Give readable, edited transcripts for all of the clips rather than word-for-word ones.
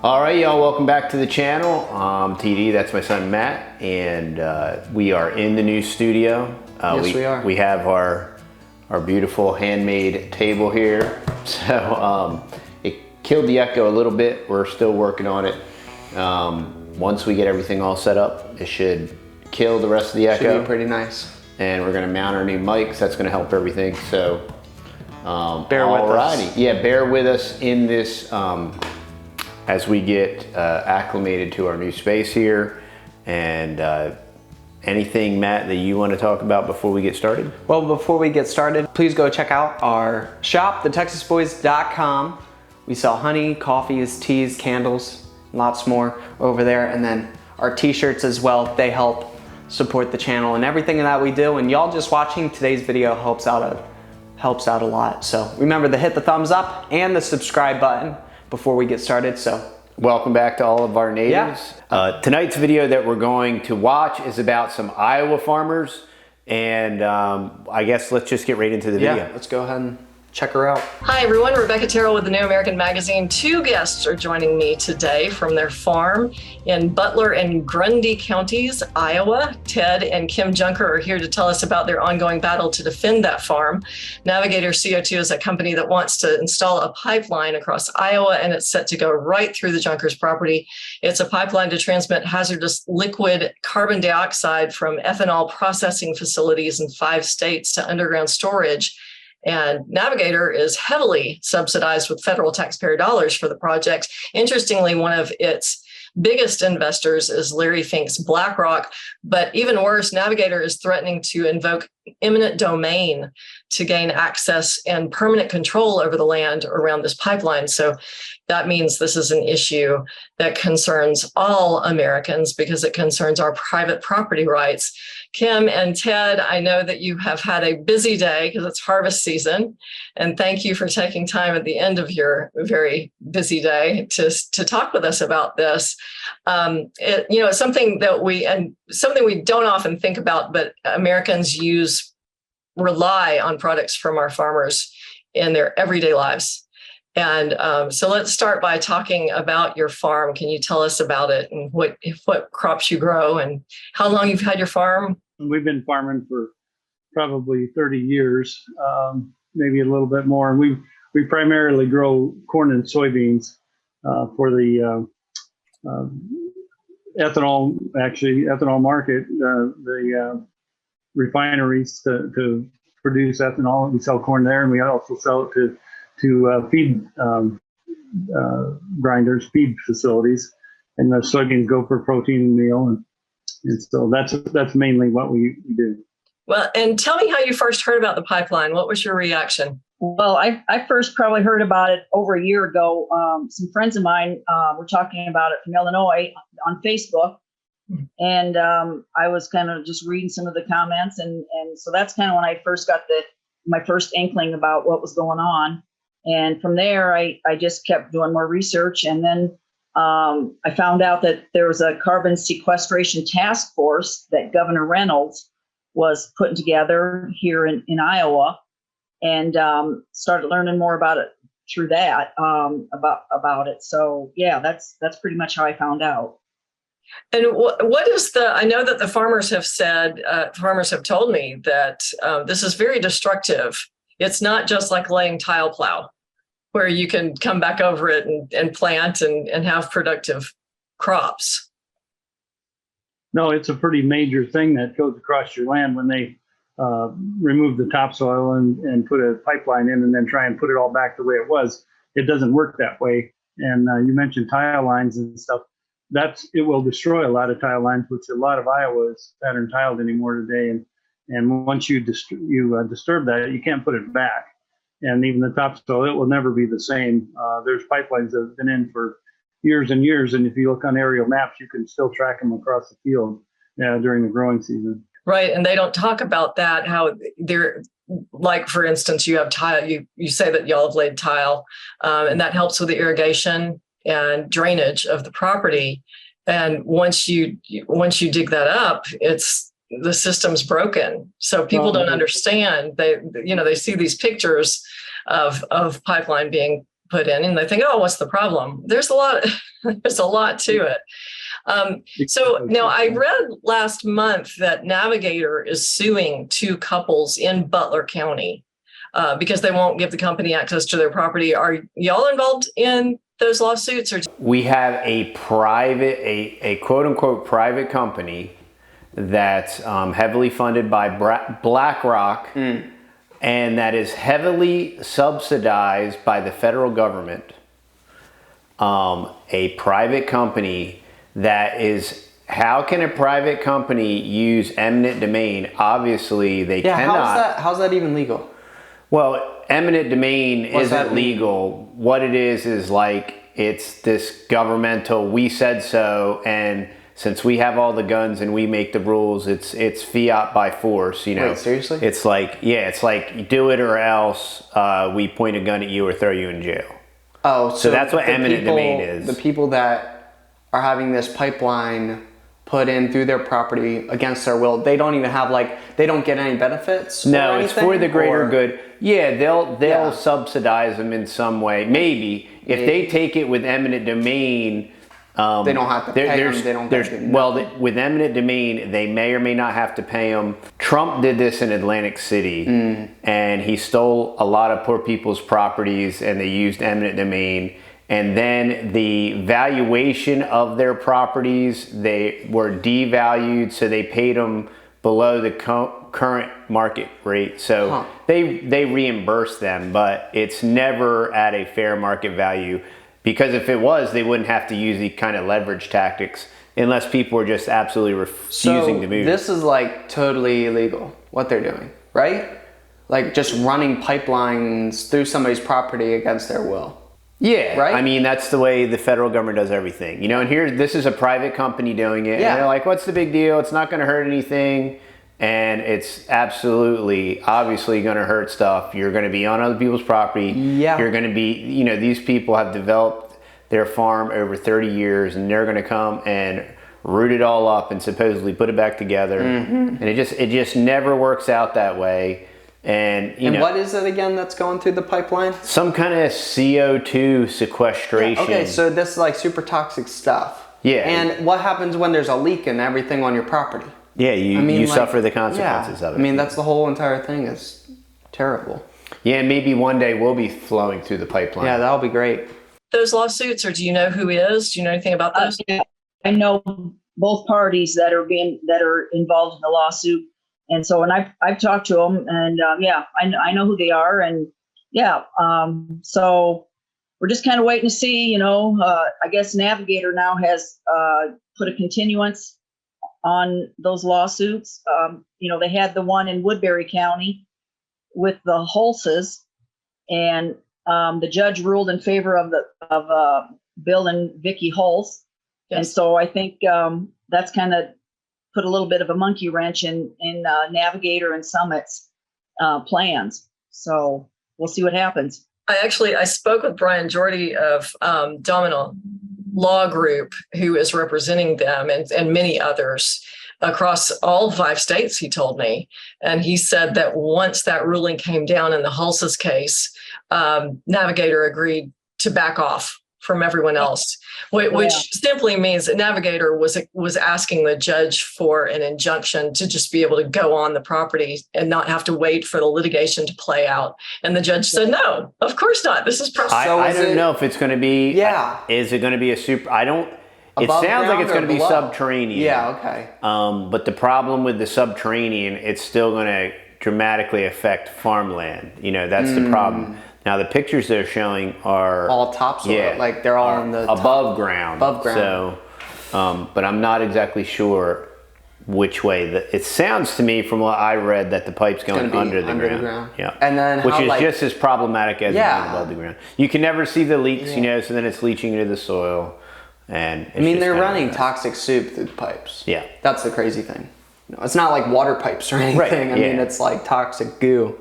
All right, y'all, welcome back to the channel. TD, that's my son Matt, and we are in the new studio. Yes, we are. We have our beautiful handmade table here. So it killed the echo a little bit. We're still working on it. Once we get everything all set up, it should kill the rest of the echo. Should be pretty nice. And we're gonna mount our new mics. That's gonna help everything. So bear with us. Yeah, bear with us in this as we get acclimated to our new space here. And anything, Matt, that you want to talk about before we get started? Well, before we get started, please go check out our shop, TheTexasBoys.com. We sell honey, coffees, teas, candles, lots more over there. And then our t-shirts as well. They help support the channel and everything that we do. And y'all just watching today's video helps out a lot. So remember to hit the thumbs up and the subscribe button before we get started. So welcome back to all of our natives. Yeah. Tonight's video that we're going to watch is about some Iowa farmers, and I guess let's just get right into the video. Yeah, let's go ahead and check her out. Hi everyone, Rebecca Terrell with the New American Magazine. Two guests are joining me today from their farm in Butler and Grundy counties, Iowa. Ted and Kim Junker are here to tell us about their ongoing battle to defend that farm. Navigator CO2 is a company that wants to install a pipeline across Iowa, and it's set to go right through the Junkers' property. It's a pipeline to transmit hazardous liquid carbon dioxide from ethanol processing facilities in 5 states to underground storage. And Navigator is heavily subsidized with federal taxpayer dollars for the project. Interestingly, one of its biggest investors is Larry Fink's BlackRock, but even worse, Navigator is threatening to invoke eminent domain to gain access and permanent control over the land around this pipeline. So that means this is an issue that concerns all Americans because it concerns our private property rights. Kim and Ted, I know that you have had a busy day because it's harvest season, and thank you for taking time at the end of your very busy day to talk with us about this. It's something that something we don't often think about, but Americans rely on products from our farmers in their everyday lives. And so let's start by talking about your farm. Can you tell us about it and what crops you grow and how long you've had your farm? We've been farming for probably 30 years, maybe a little bit more. And we primarily grow corn and soybeans for the ethanol market, the refineries to produce ethanol. We sell corn there, and we also sell it to feed grinders, feed facilities, and the soybeans go for protein and meal, and so that's mainly what we do. Well, and tell me how you first heard about the pipeline. What was your reaction? Well, I first probably heard about it over a year ago. Some friends of mine were talking about it from Illinois on Facebook, and I was kind of just reading some of the comments, and so that's kind of when I first got my first inkling about what was going on. And from there, I just kept doing more research. And then I found out that there was a carbon sequestration task force that Governor Reynolds was putting together here in Iowa, and started learning more about it through that, about it. So yeah, that's pretty much how I found out. And what is I know that the farmers have said, farmers have told me that this is very destructive. It's not just like laying tile plow, where you can come back over it and plant and have productive crops. No, it's a pretty major thing that goes across your land when they remove the topsoil and put a pipeline in and then try and put it all back the way it was. It doesn't work that way. And you mentioned tile lines and stuff. It will destroy a lot of tile lines, which a lot of Iowa is pattern tiled anymore today. And once you disturb that, you can't put it back. And even the topsoil, it will never be the same. There's pipelines that have been in for years and years. And if you look on aerial maps, you can still track them across the field during the growing season. Right. And they don't talk about that, how they're, like, for instance, you have tile, you say that y'all have laid tile, and that helps with the irrigation and drainage of the property. And once you dig that up, the system's broken. So people don't understand. They see these pictures of pipeline being put in, and they think, oh, what's the problem? There's a lot, there's a lot to it. So now I read last month that Navigator is suing 2 couples in Butler County because they won't give the company access to their property. Are y'all involved in those lawsuits? Or We have a quote unquote private company that's heavily funded by BlackRock and that is heavily subsidized by the federal government. A private company that is, how can a private company use eminent domain? Obviously they cannot. How's that even legal? Well, eminent domain isn't legal. What it is like, it's this governmental, we said so, and since we have all the guns and we make the rules, it's fiat by force, you know. Wait, seriously? It's like, yeah, it's like do it or else we point a gun at you or throw you in jail. Oh, so that's what eminent domain is. The people that are having this pipeline put in through their property against their will, they don't even have they don't get any benefits? No, it's for the greater good. Yeah, they'll subsidize them in some way. Maybe. If they take it with eminent domain, they don't have to pay them. They don't get with eminent domain, they may or may not have to pay them. Trump did this in Atlantic City, and he stole a lot of poor people's properties, and they used eminent domain. And then the valuation of their properties, they were devalued, so they paid them below the current market rate. So they reimburse them, but it's never at a fair market value, because if it was, they wouldn't have to use the kind of leverage tactics unless people were just absolutely refusing to move. This is like totally illegal, what they're doing, right? Like just running pipelines through somebody's property against their will. Yeah, right. I mean, that's the way the federal government does everything, you know. And this is a private company doing it, and they're like, "What's the big deal? It's not going to hurt anything," and it's absolutely, obviously, going to hurt stuff. You're going to be on other people's property. Yeah, you're going to be, you know, these people have developed their farm over 30 years, and they're going to come and root it all up and supposedly put it back together, and it just never works out that way. And you know, what is it again that's going through the pipeline? Some kind of CO2 sequestration. Yeah, okay, so this is like super toxic stuff. Yeah. And what happens when there's a leak and everything on your property? Yeah, you suffer the consequences of it. I mean, that's the whole entire thing is terrible. Yeah, maybe one day we'll be flowing through the pipeline. Yeah, that'll be great. Those lawsuits, or do you know who is? Do you know anything about those? I know both parties that are involved in the lawsuit. And so, and I've talked to them, and I know who they are, and so we're just kind of waiting to see. You know, I guess Navigator now has put a continuance on those lawsuits. You know, they had the one in Woodbury County with the Hulses, and the judge ruled in favor of Bill and Vicky Hulse, and so I think that's kind of put a little bit of a monkey wrench in Navigator and Summit's plans. So we'll see what happens. I spoke with Brian Jordy of Domino Law Group, who is representing them, and many others across all 5 states, he told me. And he said that once that ruling came down in the Hulse's case, Navigator agreed to back off from everyone else, which simply means that Navigator was asking the judge for an injunction to just be able to go on the property and not have to wait for the litigation to play out. And the judge said, no, of course not. This is I don't know if it's going to be. Yeah. Is it going to be a super? I don't. It sounds like it's going to be subterranean. Yeah. Okay. But the problem with the subterranean, it's still going to dramatically affect farmland. You know, that's the problem. Now the pictures they're showing are all topsoil, like they're all in the above ground. Above ground. So, but I'm not exactly sure which way. It sounds to me from what I read that the pipe's going under the ground. Yeah, and then which is just as problematic as going above the ground. You can never see the leaks, you know, so then it's leaching into the soil, and I mean they're running toxic soup through the pipes. Yeah, that's the crazy thing. No, it's not like water pipes or anything. Right. I mean it's like toxic goo,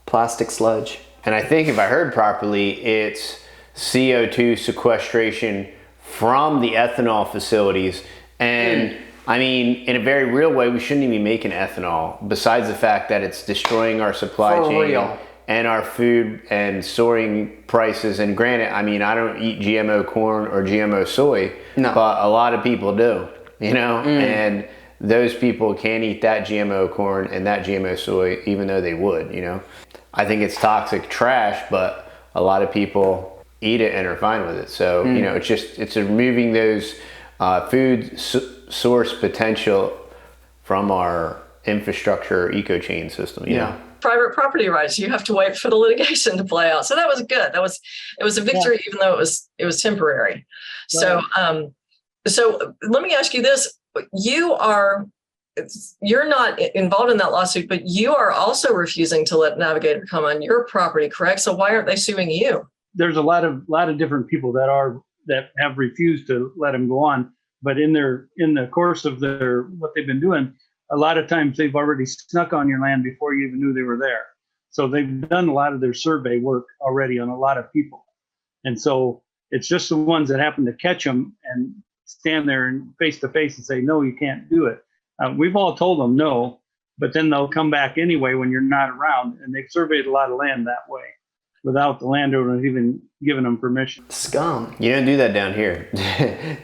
plastic sludge. And I think if I heard properly, it's CO2 sequestration from the ethanol facilities. And I mean, in a very real way, we shouldn't even be making ethanol, besides the fact that it's destroying our supply chain. and our food and soaring prices. And granted, I mean, I don't eat GMO corn or GMO soy, No. but a lot of people do, you know, and those people can't eat that GMO corn and that GMO soy, even though they would, you know. I think it's toxic trash, but a lot of people eat it and are fine with it. So, you know, it's removing those food source potential from our infrastructure eco chain system, you know. Private property rights, you have to wait for the litigation to play out. So that was good. It was a victory, even though it was temporary. So so let me ask you this. You're not involved in that lawsuit, but you are also refusing to let Navigator come on your property, correct? So why aren't they suing you? There's a lot of different people that have refused to let them go on, but in the course of what they've been doing, a lot of times they've already snuck on your land before you even knew they were there. So they've done a lot of their survey work already on a lot of people, and so it's just the ones that happen to catch them and stand there and face to face and say, no, you can't do it. We've all told them no, but then they'll come back anyway when you're not around, and they've surveyed a lot of land that way without the landowner even giving them permission. Scum. You don't do that down here.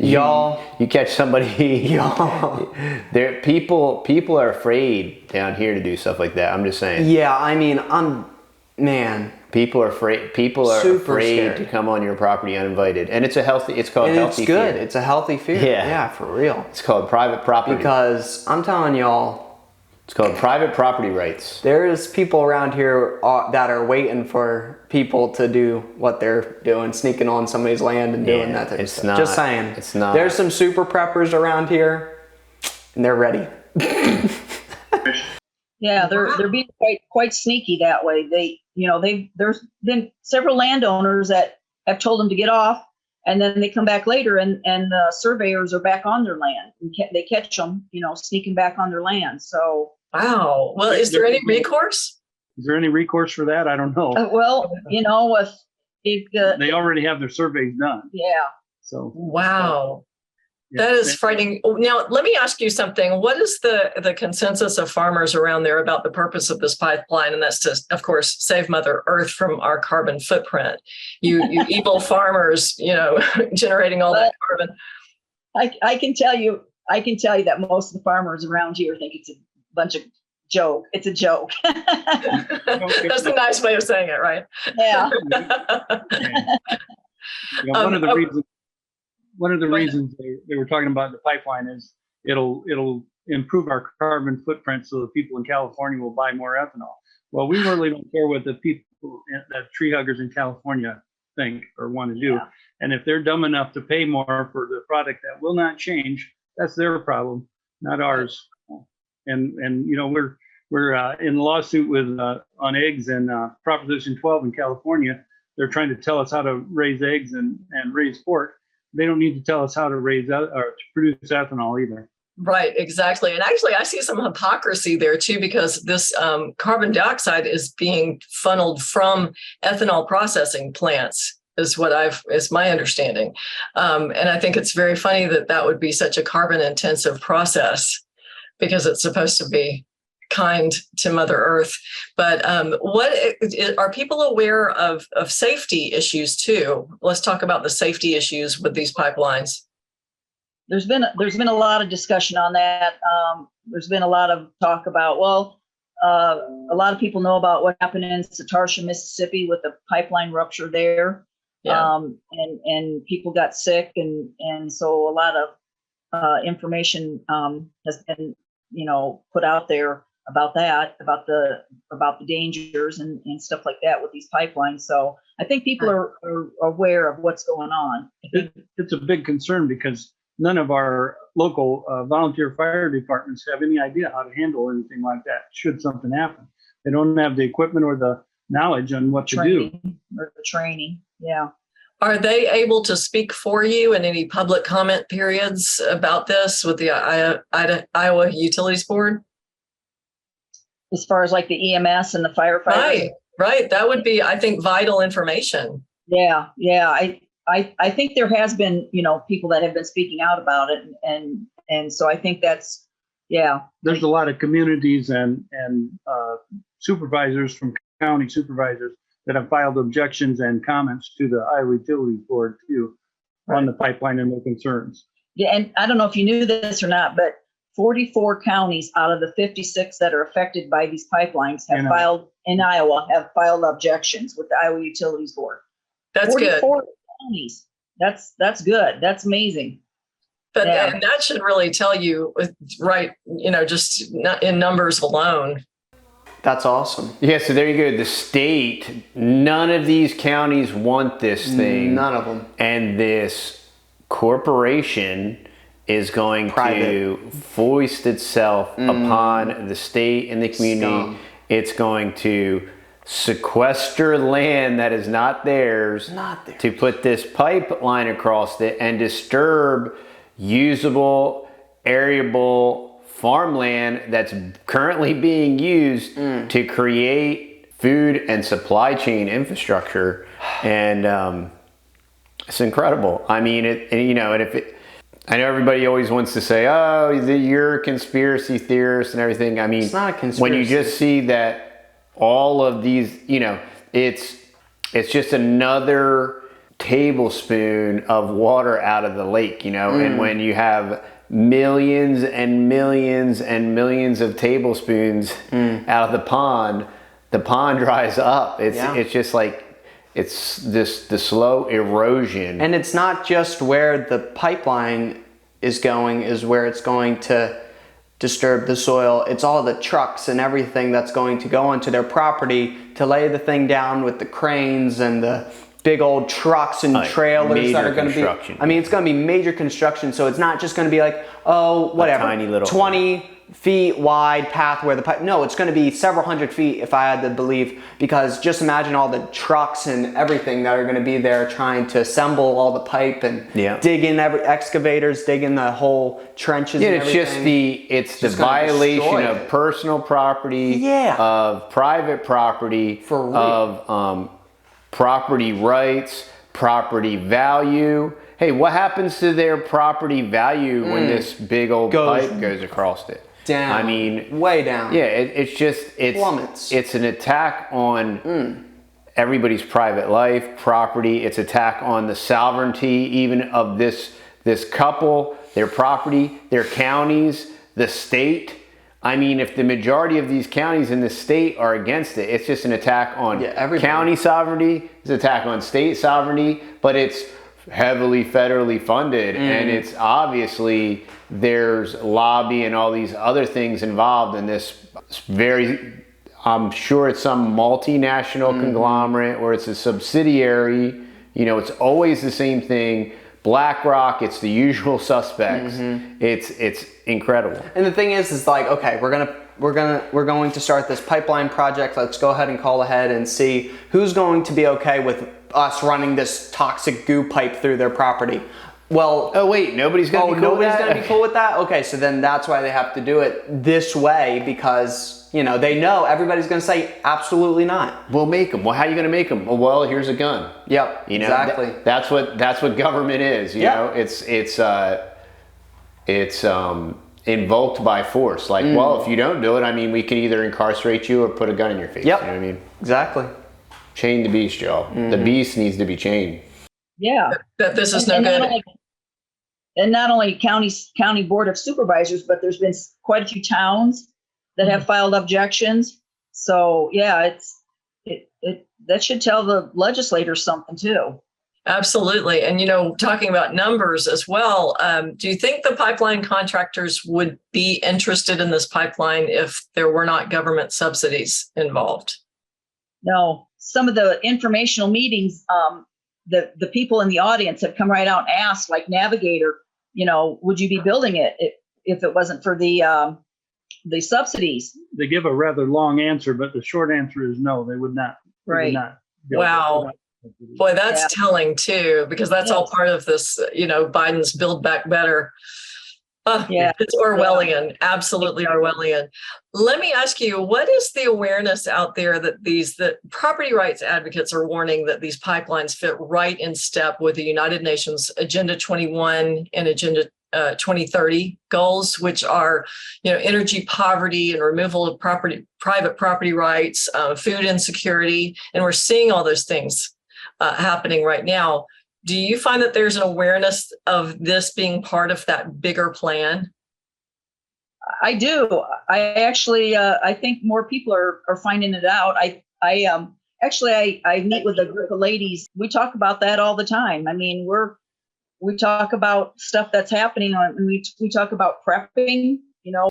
Y'all. You catch somebody, y'all. People are afraid down here to do stuff like that. I'm just saying. Yeah, I mean, man. People are afraid. People are Super afraid scared. to come on your property uninvited, and it's called And healthy it's good. fear. It's a healthy fear. Yeah. For real. It's called private property. Because I'm telling y'all, It's called private property rights. there's people around here that are waiting for people to do what they're doing, sneaking on somebody's land and doing that type of it's stuff. not- Just saying. it's not. There's some super preppers around here, and they're ready. Yeah, they're being quite sneaky that way. There's been several landowners that have told them to get off, and then they come back later, and the surveyors are back on their land, and they catch them, sneaking back on their land. So, Wow. Well, is there any recourse? Is there any recourse for that? I don't know. if They already have their surveys done. yeah. So Wow. yeah, That is frightening. Now, let me ask you something. What is the consensus of farmers around there about the purpose of this pipeline? And that's to, of course, save Mother Earth from our carbon footprint. You evil farmers, generating all that carbon. I can tell you that most of the farmers around here think it's a bunch of joke. It's a joke. That's the nice way of saying it, right? Yeah. One of the reasons they were talking about the pipeline is it'll improve our carbon footprint so the people in California will buy more ethanol. Well, we really don't care what the people, the tree huggers in California think or want to do. Yeah. And if they're dumb enough to pay more for the product that will not change, that's their problem, not ours. And we're in a lawsuit with on eggs and Proposition 12 in California. They're trying to tell us how to raise eggs and raise pork. They don't need to tell us how to raise or to produce ethanol either. Right, exactly. And actually, I see some hypocrisy there too, because this carbon dioxide is being funneled from ethanol processing plants, is my understanding. And I think it's very funny that would be such a carbon intensive process, because it's supposed to be kind to Mother Earth. But are people aware of safety issues too? Let's talk about the safety issues with these pipelines. There's been a lot of discussion on that. There's been a lot of talk about, a lot of people know about what happened in Satartia, Mississippi with the pipeline rupture there. Yeah. And people got sick, and so a lot of information has been put out there about that, about the dangers and stuff like that with these pipelines. So I think people are aware of what's going on. It's a big concern because none of our local volunteer fire departments have any idea how to handle anything like that should something happen. They don't have the equipment or the knowledge on what to do. Or the training. Yeah. Are they able to speak for you in any public comment periods about this with the Iowa Utilities Board? As far as like the EMS and the firefighters. Right. That would be, I think, vital information. Yeah. I think there has been, people that have been speaking out about it, and so I think that's, yeah. There's a lot of communities and supervisors from county supervisors that have filed objections and comments to the Iowa Utilities Board too on the pipeline and their concerns. Yeah, and I don't know if you knew this or not, but 44 counties out of the 56 that are affected by these pipelines have filed in Iowa have filed objections with the Iowa Utilities Board. That's 44 good. counties. That's good. That's amazing. But and that should really tell you, right, just not in numbers alone. That's awesome. Yeah, so there you go. The state, none of these counties want this thing. None of them. And this corporation is going to foist itself upon the state and the community. Scum. It's going to sequester land that is not theirs, to put this pipeline across it and disturb usable, arable farmland that's currently being used to create food and supply chain infrastructure. And it's incredible. I mean, I know everybody always wants to say, oh, you're a conspiracy theorist and everything. I mean, it's not a conspiracy. When you just see that all of these, it's just another tablespoon of water out of the lake, and when you have millions and millions and millions of tablespoons out of the pond dries up. It's just like, it's the slow erosion. And it's not just where the pipeline is where it's going to disturb the soil. It's all the trucks and everything that's going to go onto their property to lay the thing down with the cranes and the big old trucks and trailers that are going to be, it's going to be major construction. So it's not just going to be like, oh, whatever, a tiny little 20 feet wide path where the pipe, no, it's going to be several hundred feet if I had to believe, because just imagine all the trucks and everything that are going to be there trying to assemble all the pipe and dig in excavators, dig in the whole trenches. Yeah, and everything. it's the violation of personal property, of private property, of property rights, property value. Hey, what happens to their property value when this big old pipe goes across it? Down. I mean, way down. Yeah, it's plummets. It's an attack on everybody's private life, property. It's attack on the sovereignty even of this couple, their property, their counties, the state. I mean, if the majority of these counties in the state are against it, it's just an attack on county sovereignty, it's an attack on state sovereignty, but it's heavily federally funded, and it's obviously there's lobby and all these other things involved in this I'm sure it's some multinational conglomerate or it's a subsidiary, it's always the same thing. BlackRock, it's the usual suspects. It's incredible. And the thing is like, okay, we're going to start this pipeline project. Let's go ahead and call ahead and see who's going to be okay with us running this toxic goo pipe through their property. Well, oh wait, nobody's gonna be cool with that? Nobody's gonna be cool with that? Okay, so then that's why they have to do it this way, because they know everybody's gonna say absolutely not. We'll make them. Well, how are you gonna make them? Well, here's a gun. Yep, exactly. That's what government is. You know, it's invoked by force. Like, well, if you don't do it, we can either incarcerate you or put a gun in your face. Yep. You know what I mean? Exactly. Chain the beast, y'all. The beast needs to be chained. Yeah. That this is no good. Not only county board of supervisors, but there's been quite a few towns that have filed objections. So yeah, that should tell the legislators something too. Absolutely. And, talking about numbers as well, do you think the pipeline contractors would be interested in this pipeline if there were not government subsidies involved? No. Some of the informational meetings, the people in the audience have come right out and asked, like Navigator, would you be building it if it wasn't for the subsidies? They give a rather long answer, but the short answer is no, they would not. Right. Wow. Boy, that's telling too, because that's all part of this, Biden's Build Back Better. It's Orwellian, absolutely Orwellian. Let me ask you, what is the awareness out there that property rights advocates are warning that these pipelines fit right in step with the United Nations Agenda 21 and Agenda 2030 goals, which are, energy poverty and removal of private property rights, food insecurity, and we're seeing all those things happening right now. Do you find that there's an awareness of this being part of that bigger plan? I do. I actually, I think more people are finding it out. I meet with a group of ladies. We talk about that all the time. I mean, we talk about stuff that's happening and we talk about prepping,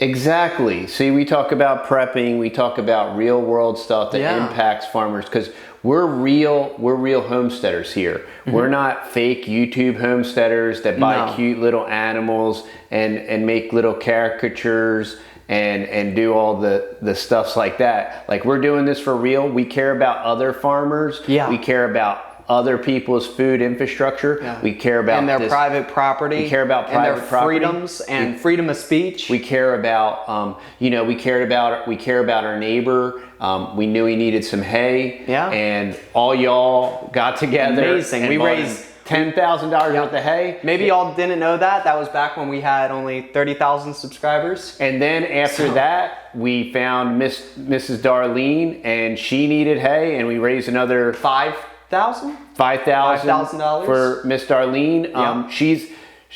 Exactly. See, we talk about prepping, we talk about real world stuff that impacts farmers, because we're real homesteaders here. We're not fake YouTube homesteaders that buy cute little animals and make little caricatures and do all the stuffs like that. Like, we're doing this for real. We care about other farmers. Yeah. We care about other people's food infrastructure. Yeah. We care about their private property. We care about private their property. freedoms and freedom of speech. We care about, we care about our neighbor. We knew he needed some hay. Yeah. And all y'all got together. Amazing. We raised $10,000 worth of hay. Maybe y'all didn't know that. That was back when we had only 30,000 subscribers. And then after that, we found Mrs. Darlene, and she needed hay, and we raised another $5,000 for Miss Darlene.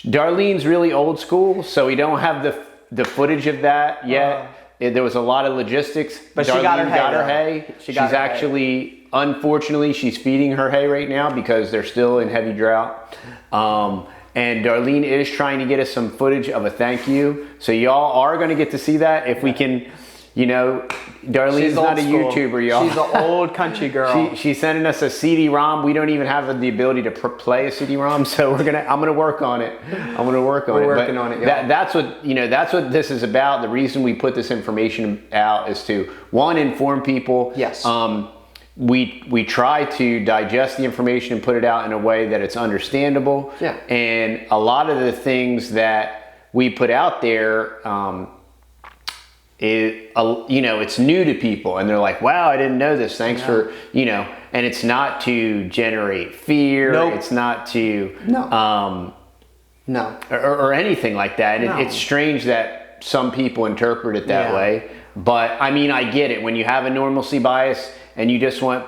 Darlene's really old school, so we don't have the footage of that yet. There was a lot of logistics, but Darlene she got her hay. She's actually, unfortunately, she's feeding her hay right now because they're still in heavy drought. And Darlene is trying to get us some footage of a thank you, so y'all are going to get to see that if we can. Darlene's not a YouTuber, y'all. She's an old country girl. She's sending us a CD-ROM. We don't even have the ability to play a CD-ROM, so I'm gonna work on it. We're working on it. That's what this is about. The reason we put this information out is to, one, inform people. Yes. We try to digest the information and put it out in a way that it's understandable. Yeah. And a lot of the things that we put out there, it's new to people, and they're like, wow, I didn't know this. Thanks for, and it's not to generate fear. Nope. It's not to, or anything like that. And it's strange that some people interpret it that way. But I mean, I get it. When you have a normalcy bias and you just want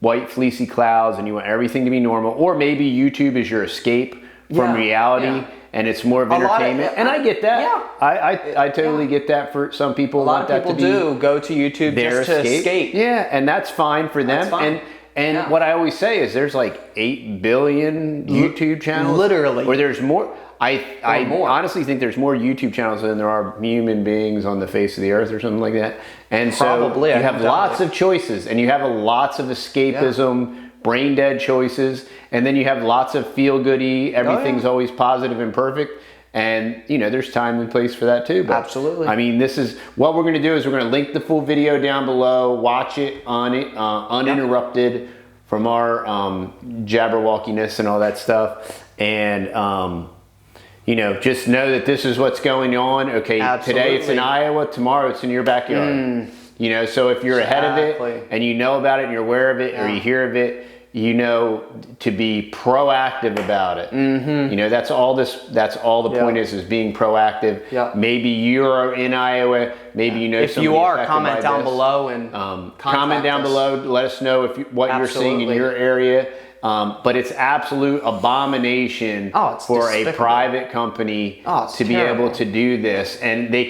white fleecy clouds and you want everything to be normal, or maybe YouTube is your escape from reality. Yeah. And it's more of entertainment, and I get that. Yeah. I totally get that. For some people, a lot of people do go to YouTube just to escape. Yeah, and that's fine for them. That's fine. And what I always say is, there's like 8 billion YouTube channels, literally, or there's more. I honestly think there's more YouTube channels than there are human beings on the face of the earth, or something like that. And probably, so you have lots of choices, and you have lots of escapism. Yeah. Brain dead choices, and then you have lots of feel goody, everything's always positive and perfect, and there's time and place for that too. But absolutely. I mean, this is what we're going to do. Is we're going to link the full video down below, watch it uninterrupted from our jabberwockiness and all that stuff, and just know that this is what's going on. Okay, today it's in Iowa, tomorrow it's in your backyard. So if you're ahead of it and you know about it and you're aware of it, or you hear of it, to be proactive about it. That's all the point is being proactive. Yeah. Maybe you're in Iowa, maybe if you are, comment down below and comment down below. Let us know what you're seeing in your area. But it's absolute abomination for a private company to be able to do this, and they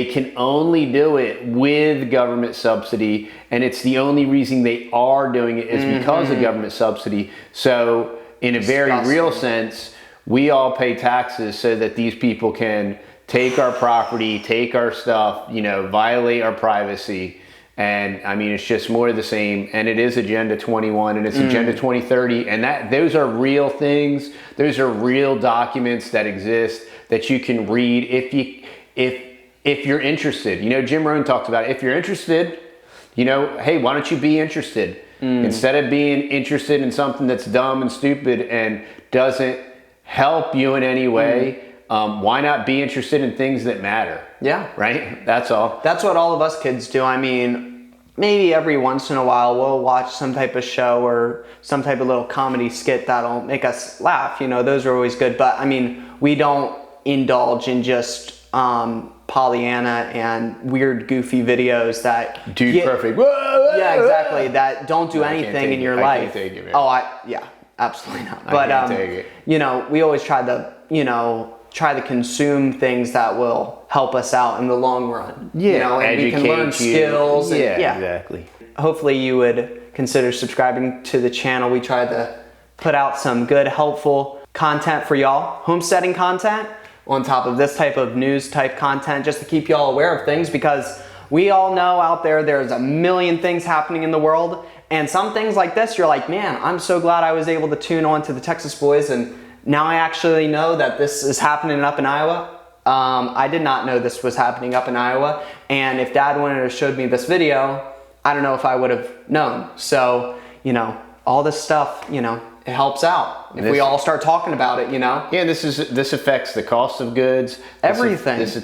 can only do it with government subsidy, and it's the only reason they are doing it is because of government subsidy. So in a very real sense, we all pay taxes so that these people can take our property, take our stuff, violate our privacy. And I mean, it's just more of the same. And it is Agenda 21 and it's Agenda 2030. And those are real things. Those are real documents that exist that you can read if you're interested. Jim Rohn talks about it. If you're interested, hey, why don't you be interested? Instead of being interested in something that's dumb and stupid and doesn't help you in any way, why not be interested in things that matter? Yeah. Right? That's all. That's what all of us kids do. I mean, maybe every once in a while we'll watch some type of show or some type of little comedy skit that'll make us laugh. Those are always good. But I mean, we don't indulge in just Pollyanna and weird, goofy videos that perfect. Yeah, exactly. That don't do anything in your life. I can't take it, man. Yeah, absolutely not. I But can't take it. you know, we always try to consume things that will help us out in the long run. Yeah, you know, and we can learn skills. And, yeah, exactly. Hopefully you would consider subscribing to the channel. We try to put out some good, helpful content for y'all. Homesteading content on top of this type of news type content, just to keep y'all aware of things, because we all know out there's a million things happening in the world, and some things like this, you're like, man, I'm so glad I was able to tune on to the Texas Boys, and now I actually know that this is happening up in Iowa. I did not know this was happening up in Iowa, and if Dad wouldn't have showed me this video, I don't know if I would have known. So, you know, all this stuff, you know, it helps out if we all start talking about it, you know? Yeah, this affects the cost of goods. Everything. This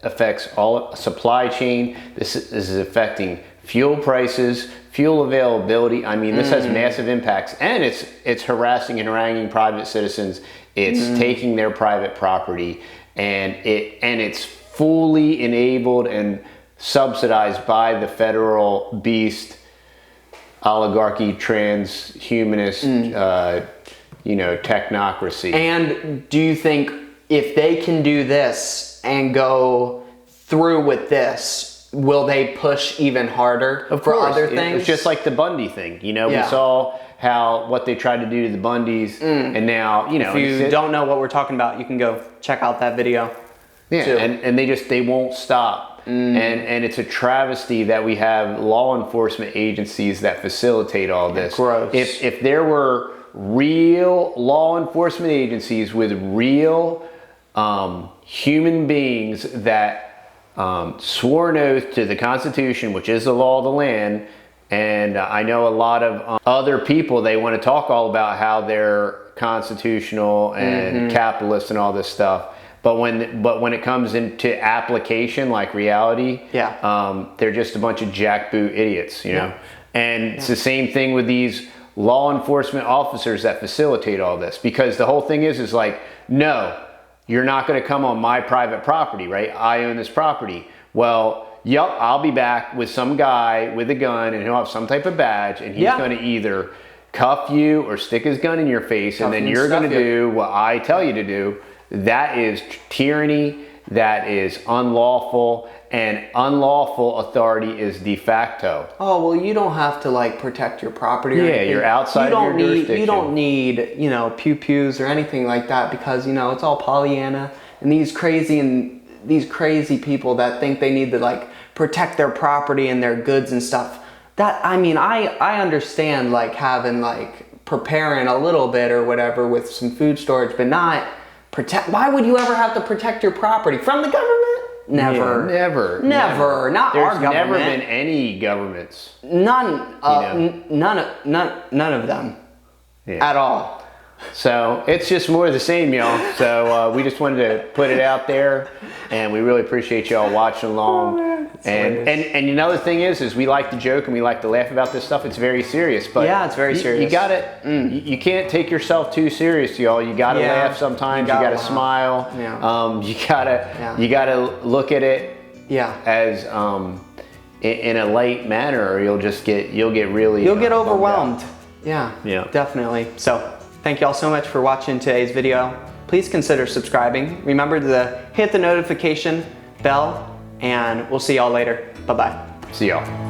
affects all supply chain. This is affecting fuel prices, fuel availability. I mean, this has massive impacts, and it's harassing and haranguing private citizens. It's taking their private property, and it's fully enabled and subsidized by the federal beast oligarchy, transhumanist, technocracy. And do you think if they can do this and go through with this, will they push even harder for other things? It's just like the Bundy thing. You know, we saw what they tried to do to the Bundys, and now, you know. If you don't know what we're talking about, you can go check out that video. Yeah, and they won't stop. And it's a travesty that we have law enforcement agencies that facilitate all this. Gross. If there were real law enforcement agencies with real human beings that swore an oath to the Constitution, which is the law of the land, and I know a lot of other people, they want to talk all about how they're constitutional and capitalist and all this stuff. But when it comes into application, like reality, they're just a bunch of jackboot idiots, you know. And it's the same thing with these law enforcement officers that facilitate all this, because the whole thing is like, no, you're not going to come on my private property, right? I own this property. Well, yep, I'll be back with some guy with a gun, and he'll have some type of badge, and he's going to either cuff you or stick his gun in your face, and then you're going to do what I tell you to do. That is tyranny. That is unlawful, and unlawful authority is de facto. Oh, well, you don't have to like protect your property or anything. You're outside your jurisdiction. You don't need, you know, pew-pews or anything like that, because, you know, it's all Pollyanna and these crazy people that think they need to like protect their property and their goods and stuff. That, I mean, I understand like having like preparing a little bit or whatever with some food storage, but not protect. Why would you ever have to protect your property from the government? Never. Yeah, never. Not There's our government. There's never been any governments. None of them at all. So it's just more of the same, y'all. So we just wanted to put it out there, and we really appreciate y'all watching along. And another thing is we like to joke and we like to laugh about this stuff. It's very serious, but yeah, it's very serious. You got it. You can't take yourself too serious, y'all. You got to laugh sometimes. You got to smile. Yeah. You gotta look at it as in a light manner, or you'll get overwhelmed. Yeah, definitely. So thank y'all so much for watching today's video. Please consider subscribing. Remember to hit the notification bell, and we'll see y'all later. Bye-bye. See y'all.